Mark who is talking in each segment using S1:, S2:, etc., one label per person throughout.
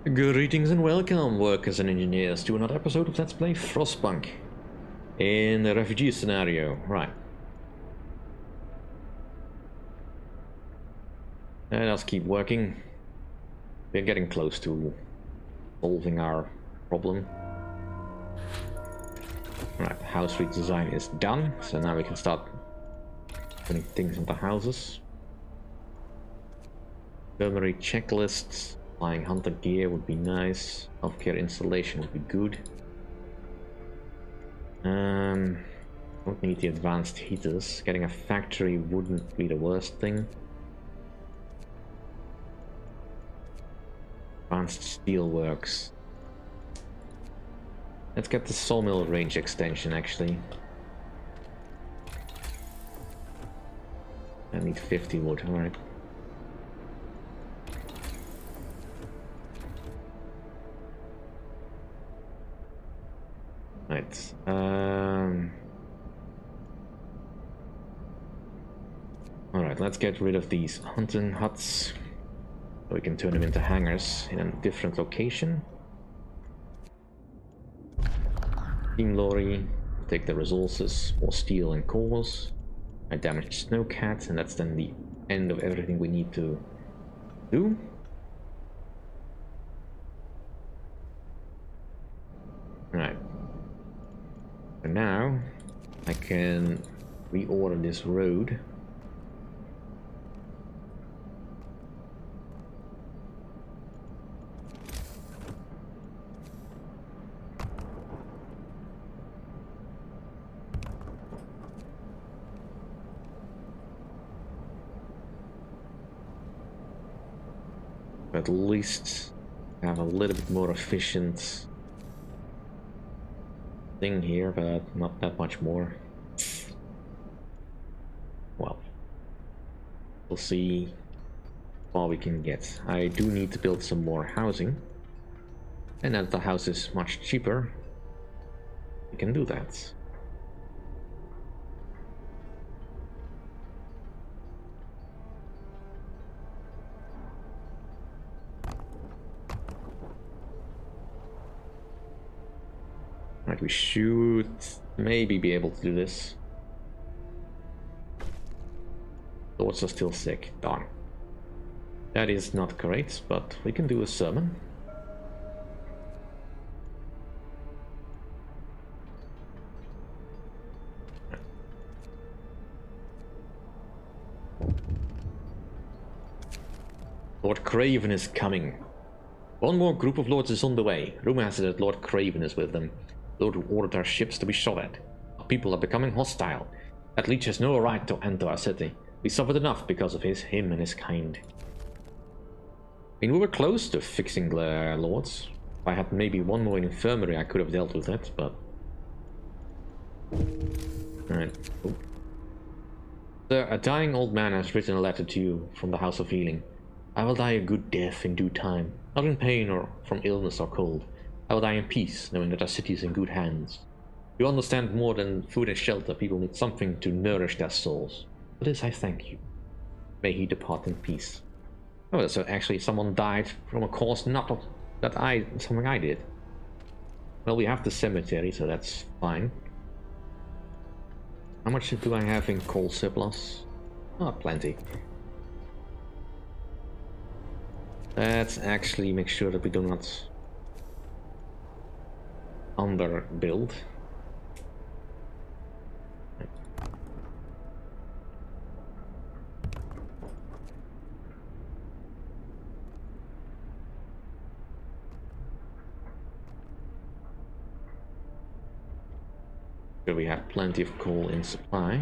S1: Greetings and welcome, workers and engineers, to another episode of Let's Play Frostpunk in the refugee scenario. Right. And let's keep working. We're getting close to solving our problem. Right, house redesign is done, so now we can start putting things into houses. Infirmary checklists. Flying hunter gear would be nice. Healthcare installation would be good. Don't need the advanced heaters. Getting a factory wouldn't be the worst thing. Advanced steelworks. Let's get the sawmill range extension actually. I need 50 wood, alright. Right. Alright, let's get rid of these hunting huts. So we can turn them into hangars in a different location. Steam lorry, take the resources, more steel and cores. I damaged snowcat, and that's then the end of everything we need to do. Alright. For now, I can reorder this road. At least have a little bit more efficient thing here, but not that much more. Well, we'll see what we can get. I do need to build some more housing, and as the house is much cheaper, we can do that. Right, we should maybe be able to do this. Lords are still sick. Darn. That is not great, but we can do a sermon. Lord Craven is coming. One more group of lords is on the way. Rumor has it that Lord Craven is with them. Lord who ordered our ships to be shot at. Our people are becoming hostile. That leech has no right to enter our city. We suffered enough because of him and his kind. I mean, we were close to fixing the lords. If I had maybe one more infirmary, I could have dealt with it, but... Alright. Oh. Sir, a dying old man has written a letter to you from the House of Healing. I will die a good death in due time, not in pain or from illness or cold. I will die in peace, knowing that our city is in good hands. You understand more than food and shelter, people need something to nourish their souls. For this I thank you. May he depart in peace. Oh, so actually someone died from a cause not of something I did. Well, we have the cemetery, so that's fine. How much do I have in coal surplus? Oh, plenty. Let's actually make sure that we do not underbuild. So we have plenty of coal in supply.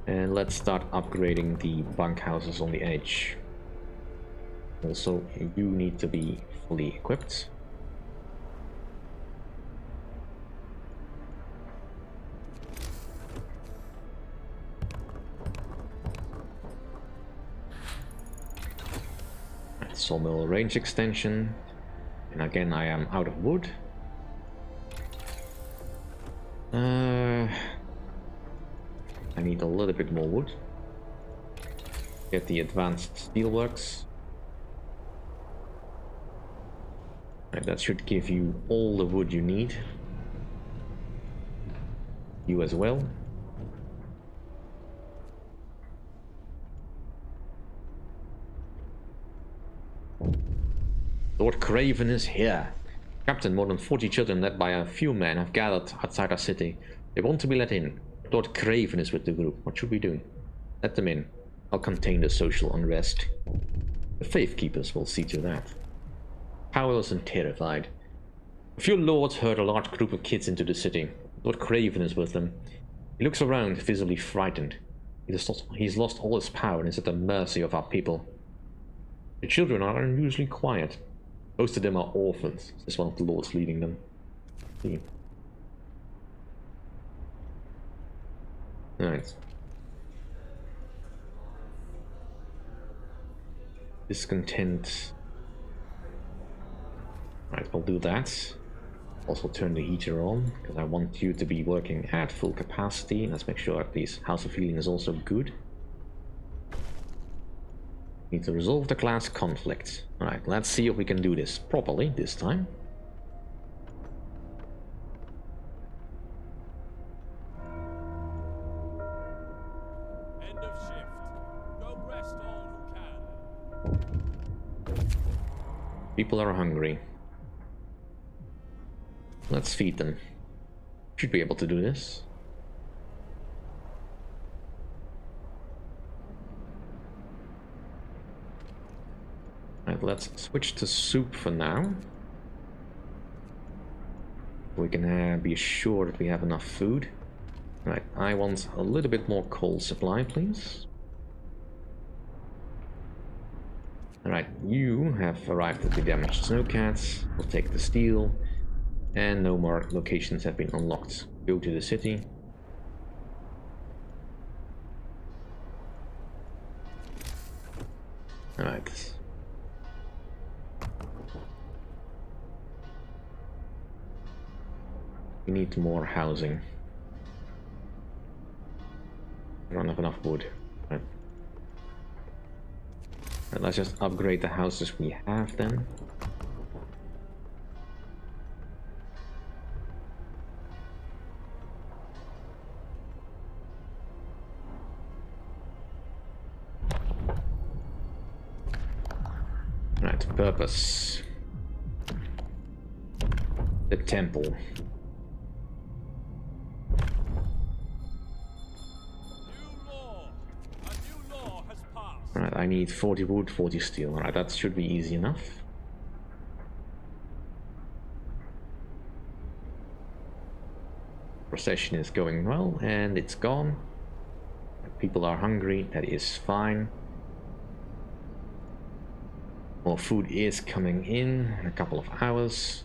S1: And let's start upgrading the bunkhouses on the edge. Also, you need to be fully equipped. Sawmill range extension. And again, I am out of wood. I need a little bit more wood. Get the advanced steelworks. Right, that should give you all the wood you need. You as well. Lord Craven is here. Captain, more than 40 children led by a few men have gathered outside our city. They want to be let in. Lord Craven is with the group. What should we do? Let them in. I'll contain the social unrest. The Faith Keepers will see to that. Powerless and terrified. A few lords herd a large group of kids into the city. Lord Craven is with them. He looks around, visibly frightened. He's lost all his power and is at the mercy of our people. The children are unusually quiet. Most of them are orphans, says one of the lords leading them. See. Alright. Discontent. Right, we'll do that. Also turn the heater on, because I want you to be working at full capacity. Let's make sure that this House of Healing is also good. Need to resolve the class conflict. Alright, let's see if we can do this properly this time.
S2: End of shift. Go rest all who can.
S1: People are hungry. Let's feed them. Should be able to do this. Right, let's switch to soup for now. We can be assured that we have enough food. Right, I want a little bit more coal supply, please. Alright, you have arrived at the damaged snowcats. We'll take the steel. And no more locations have been unlocked. Go to the city. Alright. We need more housing. I don't have enough wood. Right. Right, let's just upgrade the houses we have then. Right, purpose. The temple. Alright, I need 40 wood, 40 steel. Alright, that should be easy enough. Procession is going well, and it's gone. People are hungry, that is fine. More food is coming in a couple of hours.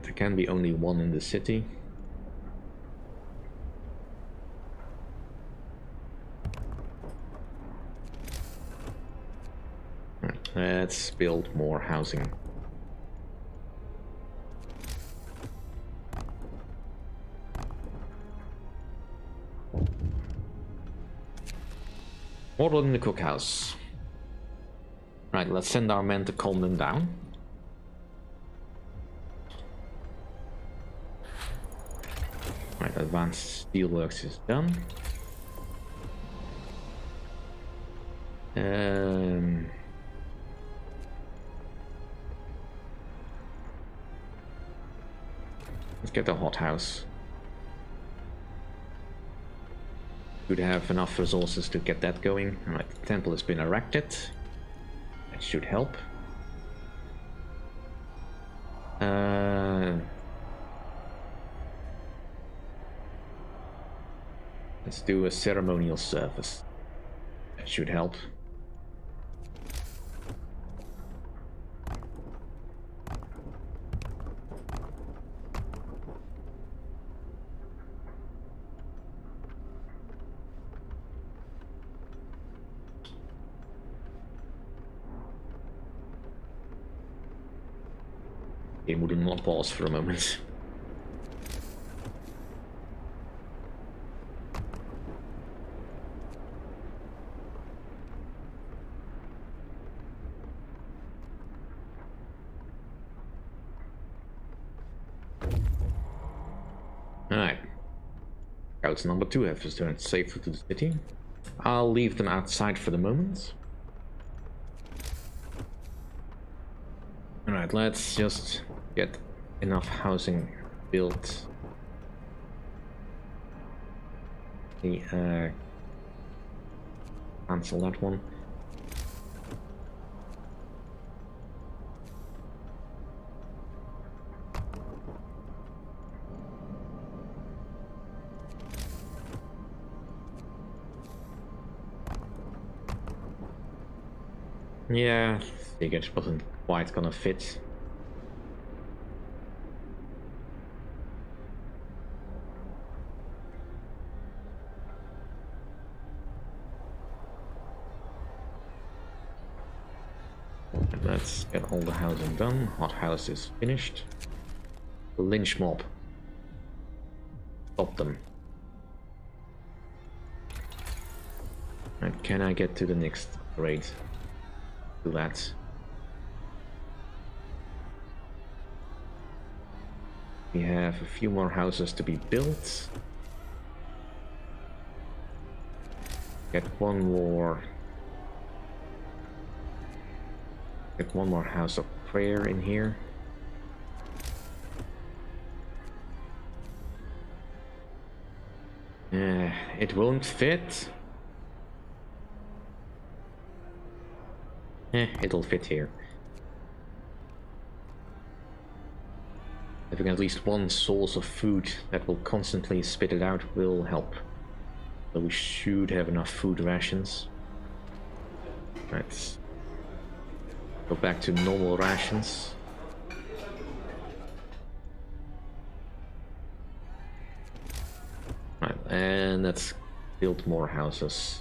S1: There can be only one in the city. Right, let's build more housing. Order in the cookhouse. Right, let's send our men to calm them down. Right, advanced steelworks is done. Let's get the hothouse. Should have enough resources to get that going. Alright, the temple has been erected. That should help. Let's do a ceremonial service. That should help. Game would not pause for a moment. Alright. Scouts number 2 have returned safely to the city. I'll leave them outside for the moment. Alright, let's just get enough housing built. Cancel that one. Yeah, figured it wasn't quite gonna fit. Let's get all the housing done. Hot house is finished. Lynch mob. Stop them. Right, can I get to the next grade? Do that. We have a few more houses to be built. Get one more house of prayer in here. It won't fit. It'll fit here. Having at least one source of food that will constantly spit it out will help. So we should have enough food rations. Let's go back to normal rations. Right, and let's build more houses.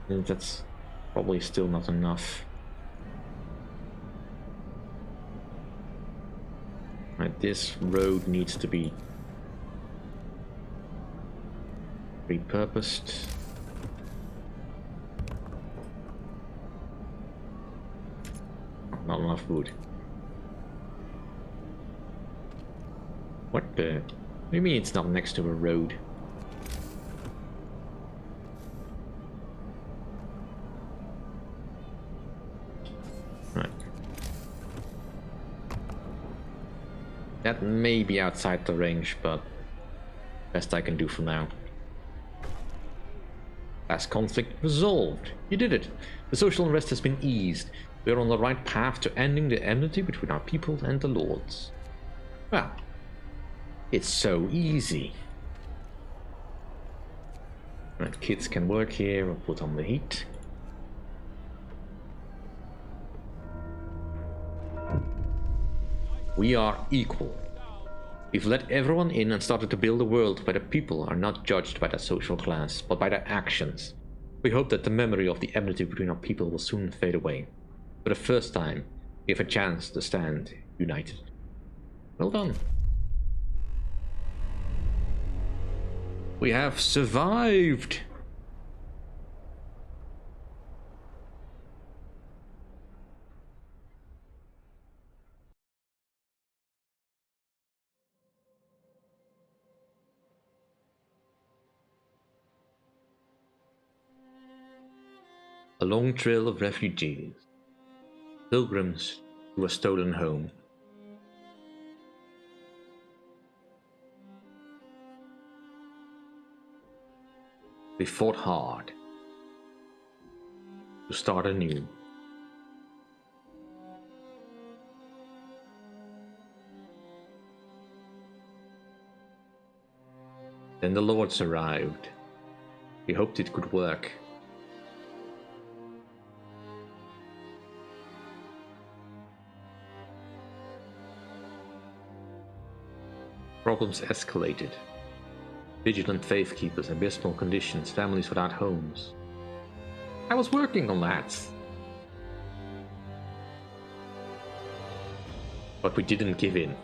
S1: And that's probably still not enough. Right, this road needs to be repurposed. Not enough food. What the? What do you mean it's not next to a road? That may be outside the range, but best I can do for now. Last conflict resolved. You did it. The social unrest has been eased. We are on the right path to ending the enmity between our people and the lords. Well, it's so easy. Right, kids can work here. We'll put on the heat. We are equal. We've let everyone in and started to build a world where the people are not judged by their social class, but by their actions. We hope that the memory of the enmity between our people will soon fade away. For the first time, we have a chance to stand united. Well done. We have survived! A long trail of refugees, pilgrims to a stolen home. We fought hard to start anew. Then the lords arrived. We hoped it could work. Problems escalated. Vigilant faith keepers, abysmal conditions, families without homes. I was working on that. But we didn't give in.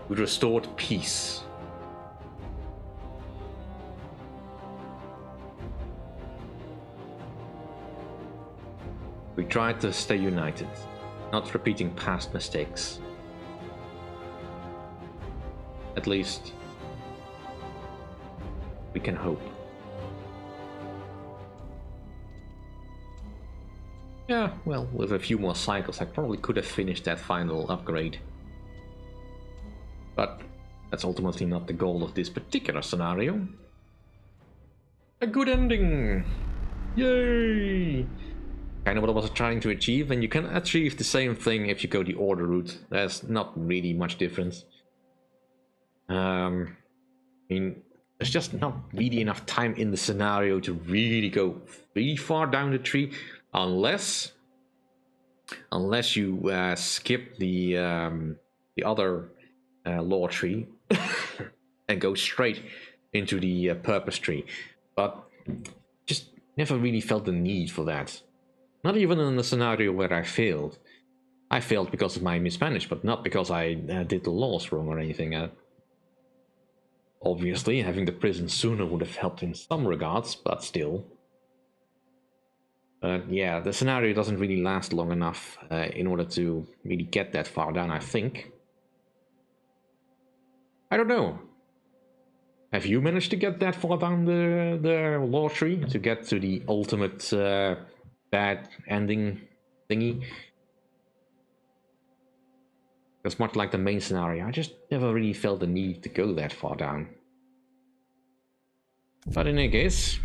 S1: We restored peace. We tried to stay united, not repeating past mistakes. At least, we can hope. Yeah, well, with a few more cycles, I probably could have finished that final upgrade. But that's ultimately not the goal of this particular scenario. A good ending! Yay! Kind of what I was trying to achieve, and you can achieve the same thing if you go the order route. There's not really much difference. I mean, there's just not really enough time in the scenario to really go really far down the tree, unless you skip the other lore tree and go straight into the purpose tree. But just never really felt the need for that. Not even in the scenario where I failed. I failed because of my mismanagement, not because I did the laws wrong or anything. Obviously, having the prison sooner would have helped in some regards, but still. Yeah, the scenario doesn't really last long enough in order to really get that far down, I think. I don't know. Have you managed to get that far down the lore tree to get to the ultimate bad ending thingy? Because much like the main scenario, I just never really felt the need to go that far down. But in any case,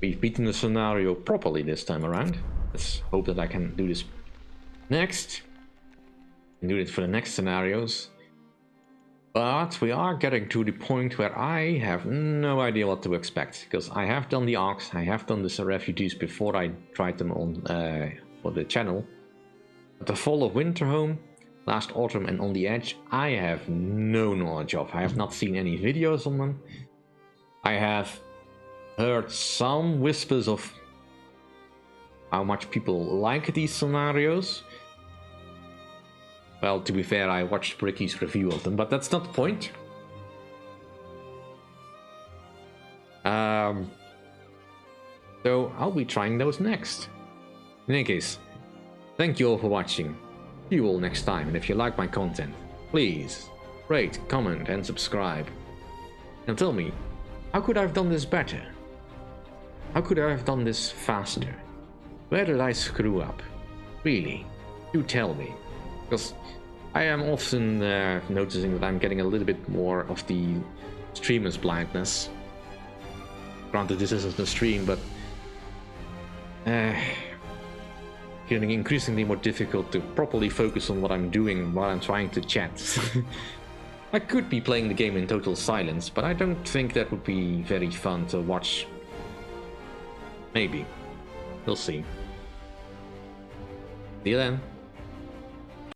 S1: we've beaten the scenario properly this time around. Let's hope that I can do this next. And do it for the next scenarios. But we are getting to the point where I have no idea what to expect. Because I have done the arcs, I have done the refugees before I tried them on for the channel. But the Fall of Winterhome, Last Autumn and On the Edge, I have no knowledge of. I have not seen any videos on them. I have heard some whispers of how much people like these scenarios. Well, to be fair, I watched Ricky's review of them, but that's not the point. So I'll be trying those next. In any case, thank you all for watching. See you all next time, and if you like my content, please rate, comment and subscribe. And tell me, how could I have done this better? How could I have done this faster? Where did I screw up? Really, do tell me. Because I am often noticing that I'm getting a little bit more of the streamer's blindness. Granted, this isn't a stream, but getting increasingly more difficult to properly focus on what I'm doing while I'm trying to chat. I could be playing the game in total silence, but I don't think that would be very fun to watch. Maybe. We'll see. See you then.